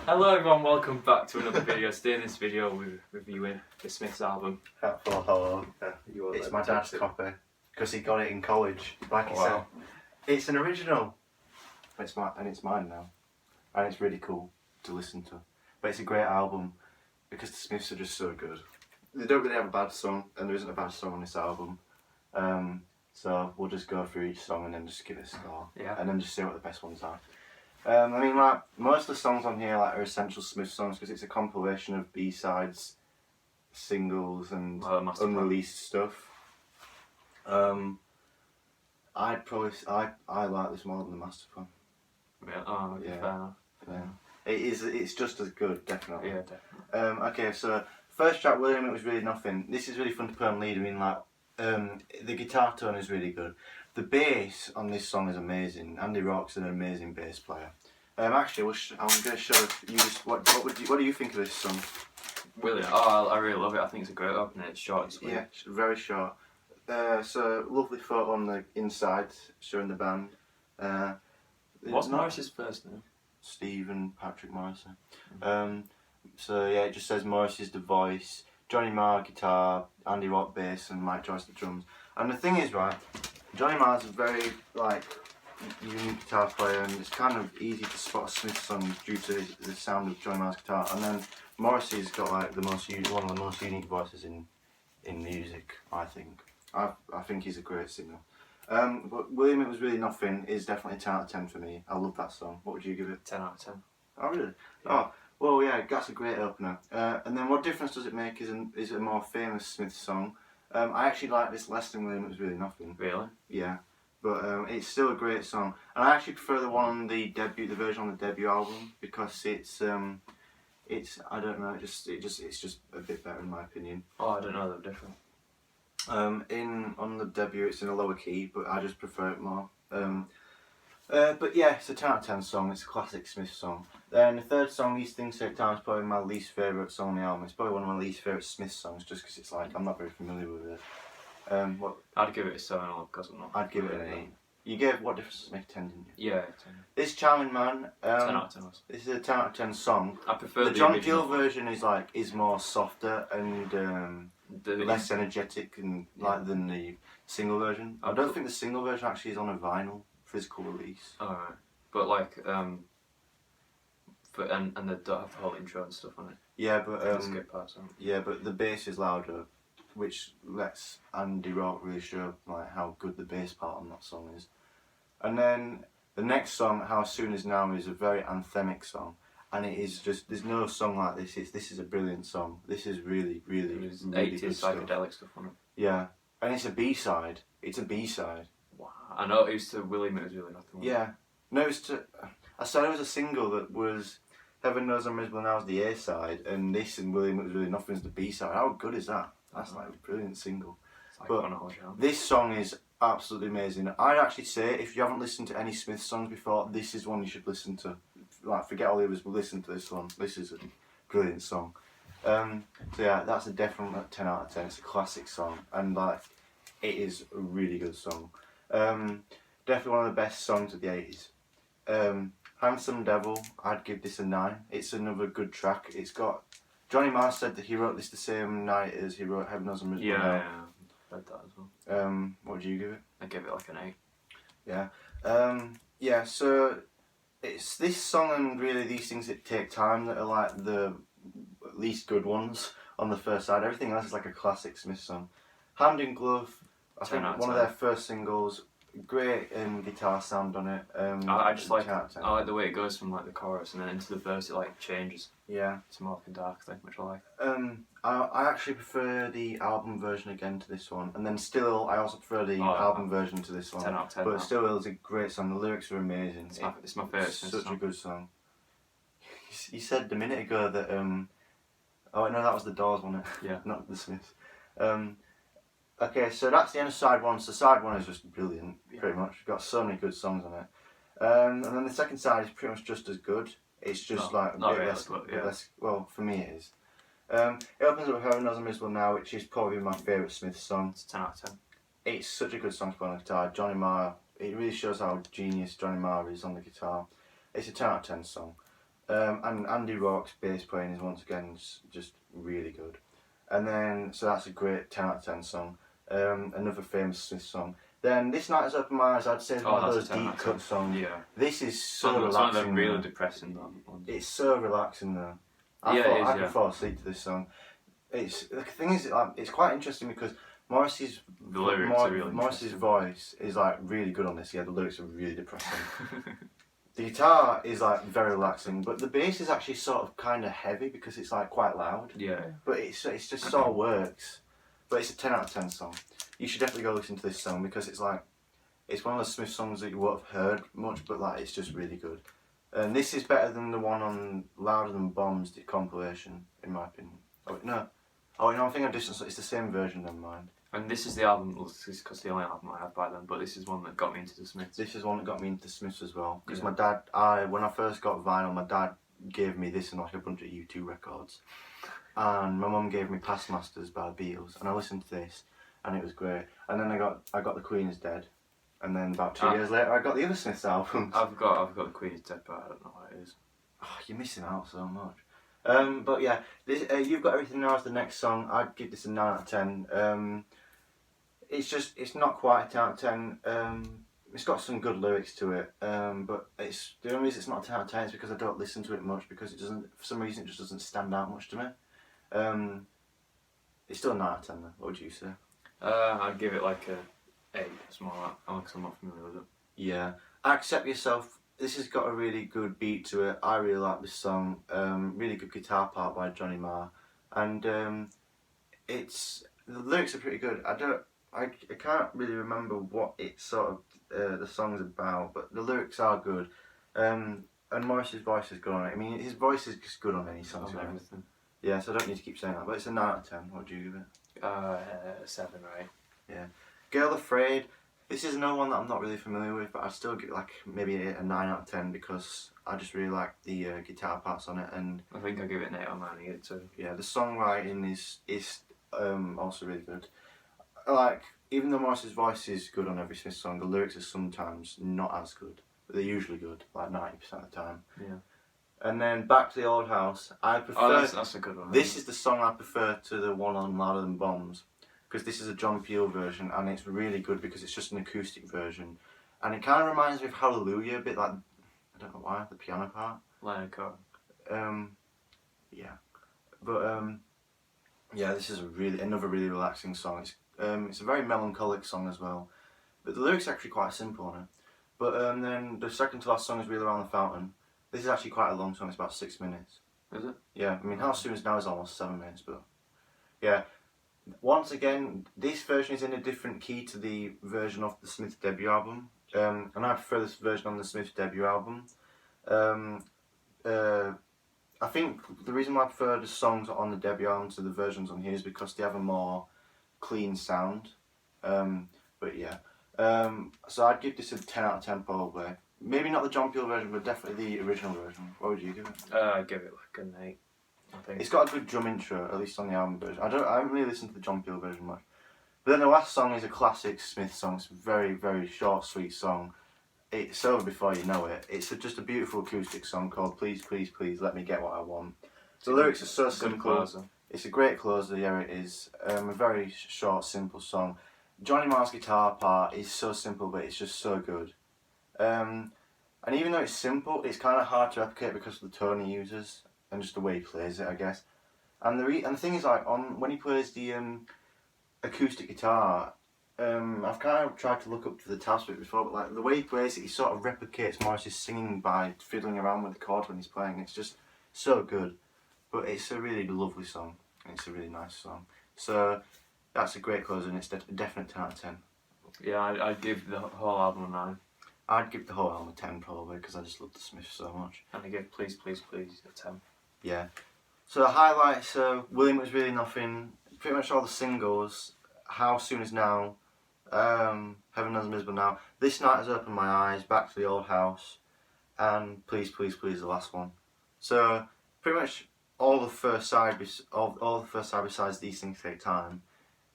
Hello everyone, welcome back to another video. Today in this video we're reviewing the Smiths album. Hateful, hello. It's my dad's copy because he got it in college. Like he said, it's an original. It's mine now, and it's really cool to listen to. But it's a great album because the Smiths are just so good. They don't really have a bad song, and there isn't a bad song on this album. So we'll just go through each song and then just give it a score, and then just see what the best ones are. I mean, like, most of the songs on here are essential Smith songs because it's a compilation of B-sides, singles, and unreleased stuff. I like this more than the master plan. Yeah. Oh, yeah. Fair enough. Yeah. It's just as good, definitely. Yeah, definitely. Okay, so first track, William, it was really nothing. This is really fun to play on lead. I mean, like, the guitar tone is really good. The bass on this song is amazing. Andy Rock's an amazing bass player. Actually, I'm going to show you just what do you think of this song? William, I really love it. I think it's a great opener. It's short and sweet. Yeah, it's very short. So lovely photo on the inside showing the band. What's Morris's first name? Stephen Patrick Morrison. So yeah, it just says Morris's the voice, Johnny Marr guitar, Andy Rock bass, and Mike Joyce the drums. And the thing is, right, Johnny Marr's a very unique guitar player, and it's kind of easy to spot a Smith song due to the sound of Johnny Marr's guitar. And then Morrissey's got like one of the most unique voices in music, I think. I think he's a great singer. But William, it was really nothing is definitely a 10 out of 10 for me. I love that song. What would you give it? 10 out of 10. Oh really? Yeah. Oh well, yeah, that's a great opener. And then what difference does it make is a more famous Smith song. I actually like this less than William, it was really nothing. Really? Yeah. But it's still a great song, and I actually prefer the one on the version on the debut album because it's I don't know, it's just a bit better in my opinion. Oh, I don't know, they're different. On the debut it's in a lower key, but I just prefer it more. But yeah, it's a 10 out of 10 song. It's a classic Smith song. Then the third song, These Things Take Time, is probably my least favourite song on the album. It's probably one of my least favourite Smith songs, just because it's like I'm not very familiar with it. I'd give it a 7 because I'm not. I'd give it an 8. You gave What Difference Does It Make a 10, didn't you? Yeah, 10. This Charming Man. 10 out of 10 also. This is a 10 out of 10 song. I prefer the John Gill version is more softer and less energetic and than the single version. I don't think the single version actually is on a vinyl physical release. Alright, but and they don't have the whole intro and stuff on it. Yeah, but that's a good part. Yeah, but the bass is louder, which lets Andy Rock really show like how good the bass part on that song is. And then the next song, How Soon Is Now, is a very anthemic song, and it is just there's no song like this. This is a brilliant song. This is really really 80s good psychedelic stuff on it. Yeah, and it's a B-side. It's a B-side. Wow, I know it was to William. It was really nothing. Yeah, no, it was to. I said it was a single that was Heaven Knows I'm Miserable Now was the A-side, and this and William It Was Really Nothing is the B-side. How good is that? That's like a brilliant single. But this song is absolutely amazing. I'd actually say if you haven't listened to any Smith songs before, this is one you should listen to. Like, forget all the others, but listen to this one. This is a brilliant song. So yeah, that's a definite 10 out of 10. It's a classic song, and like, it is a really good song. Definitely one of the best songs of the 80s. Handsome Devil, I'd give this a 9. It's another good track. It's got Johnny Marr said that he wrote this the same night as he wrote Heaven Knows I'm Miserable Now. Yeah, read that as well. What would you give it? I give it like an 8. Yeah. Yeah, so it's this song and really These Things That Take Time that are like the least good ones on the first side. Everything else is like a classic Smith song. Hand in Glove, I think one of their first singles. Great guitar sound on it. I just like the way it goes from like the chorus and then into the verse. It like changes. Yeah, it's more like a dark thing, which I like. I actually prefer the album version again to this one, and then still I also prefer the album version to this one. 10 out of 10. But still, it's a great song. The lyrics are amazing. It's my favourite. Such a good song. You said a minute ago that oh no, that was the Doors, wasn't it? Yeah, not the Smiths. Okay, so that's the end of side one. So side one is just brilliant, pretty much. We've got so many good songs on it. And then the second side is pretty much just as good. It's just a bit less. Well, for me it is. It opens up with Heaven Knows I'm Miserable Now, which is probably my favourite Smith song. It's 10 out of 10. It's such a good song to play on the guitar. Johnny Marr, it really shows how genius Johnny Marr is on the guitar. It's a 10 out of 10 song. And Andy Rourke's bass playing is once again just really good. And then, so that's a great 10 out of 10 song. Another famous Smith song. Then This Night Has Opened My Eyes, I'd say is one of those deep cut songs. Yeah. This is so It's relaxing. one of them really depressing ones. It's so relaxing though. I could fall asleep to this song. It's the thing is, it's quite interesting because Morrissey's voice is like really good on this. Yeah, the lyrics are really depressing. The guitar is like very relaxing, but the bass is actually sort of kind of heavy because it's like quite loud. Yeah. But it's just sort of works. But it's a 10 out of 10 song. You should definitely go listen to this song because it's one of the Smith songs that you won't have heard much, but like it's just really good. And this is better than the one on Louder Than Bombs, the compilation, in my opinion. I think it's the same version than mine. And this is the album, because the only album I have by them, but this is one that got me into the Smiths. This is one that got me into the Smiths as well. Because Yeah. my dad, when I first got vinyl, my dad gave me this and like a bunch of U2 records. And my mum gave me Past Masters by the Beatles, and I listened to this, and it was great. And then I got The Queen Is Dead, and then about 2 years later I got the other Smiths albums. I've got The Queen Is Dead, but I don't know what it is. Oh, you're missing out so much. But yeah, this, You've Got Everything Now is the next song. I'd give this a 9 out of 10. It's not quite a 10 out of 10. It's got some good lyrics to it, but the only reason it's not a 10 out of 10 is because I don't listen to it much because it doesn't, for some reason, it just doesn't stand out much to me. It's still a 9 out of 10 though. What would you say? I'd give it like a 8, something like that, because I'm not familiar with it. Yeah. Accept Yourself. This has got a really good beat to it. I really like this song. Really good guitar part by Johnny Marr, and the lyrics are pretty good. I can't really remember what it's sort of the song's about, but the lyrics are good. And Morris's voice is good on it. I mean, his voice is just good on any song. On everything. Yeah, so I don't need to keep saying that, but it's a 9 out of 10. What do you give it? 7 or 8. Yeah. Girl Afraid. This is another one that I'm not really familiar with, but I'd still give it like maybe a 9 out of 10 because I just really like the guitar parts on it, and I think I give it an 8 or 9 again too. yeah, the songwriting is also really good. Like, even though Morris's voice is good on every Smith song, the lyrics are sometimes not as good, but they're usually good, like 90% of the time. Yeah. And then Back to the Old House. I prefer. Oh, that's a good one. This is the song I prefer to the one on Louder Than Bombs, because this is a John Peel version, and it's really good because it's just an acoustic version, and it kind of reminds me of Hallelujah a bit, like, I don't know why, the piano part. Leonard Cohen. Yeah, but yeah, this is another really relaxing song. It's a very melancholic song as well, but the lyrics are actually quite simple on it. But then the second to last song is Wheel Around the Fountain. This is actually quite a long song. It's about 6 minutes. Is it? Yeah, I mean, How Soon Is Now is almost 7 minutes, but yeah. Once again, this version is in a different key to the version of the Smiths debut album, and I prefer this version on the Smiths debut album. I think the reason why I prefer the songs on the debut album to the versions on here is because they have a more clean sound. But yeah, so I'd give this a 10 out of 10 probably. Maybe not the John Peel version, but definitely the original version. What would you give it? I'd give it like an 8. I think. It's got a good drum intro, at least on the album version. I haven't really listened to the John Peel version much. But then the last song is a classic Smith song. It's a very, very short, sweet song. It's over before you know it. It's just a beautiful acoustic song called Please, Please, Please Let Me Get What I Want. The lyrics are so simple. It's a great closer, yeah it is. A very short, simple song. Johnny Marr's guitar part is so simple, but it's just so good. And even though it's simple, it's kind of hard to replicate because of the tone he uses and just the way he plays it, I guess. And the thing is, like, when he plays the acoustic guitar, I've kind of tried to look up to the tabs bit before, but like the way he plays it, he sort of replicates Morris's singing by fiddling around with the chords when he's playing. It's just so good. But it's a really lovely song. It's a really nice song. So that's a great closer, and it's a definite 10 out of 10. Yeah, I'd give the whole album a 9. I'd give the whole album a 10 probably because I just love the Smiths so much. And I give Please, Please, Please a 10. Yeah. So the highlights, William Was Really Nothing, pretty much all the singles, How Soon Is Now, Heaven Knows I'm Miserable Now, This Night Has Opened My Eyes, Back to the Old House, and Please, Please, Please, the last one. So pretty much all the first side, all the first side besides These Things Take Time,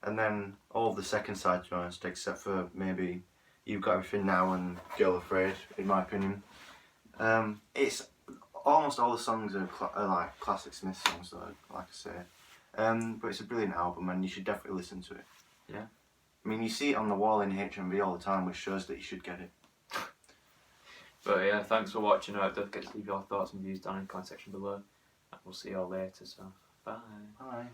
and then all of the second side, to be honest, except for maybe You've Got Everything Now and Girl Afraid, in my opinion. It's almost all the songs are, are like classic Smith songs, though, like I say. But it's a brilliant album, and you should definitely listen to it. Yeah. I mean, you see it on the wall in HMV all the time, which shows that you should get it. But yeah, thanks for watching. Don't forget to leave your thoughts and views down in the comment section below. And we'll see you all later, so bye. Bye.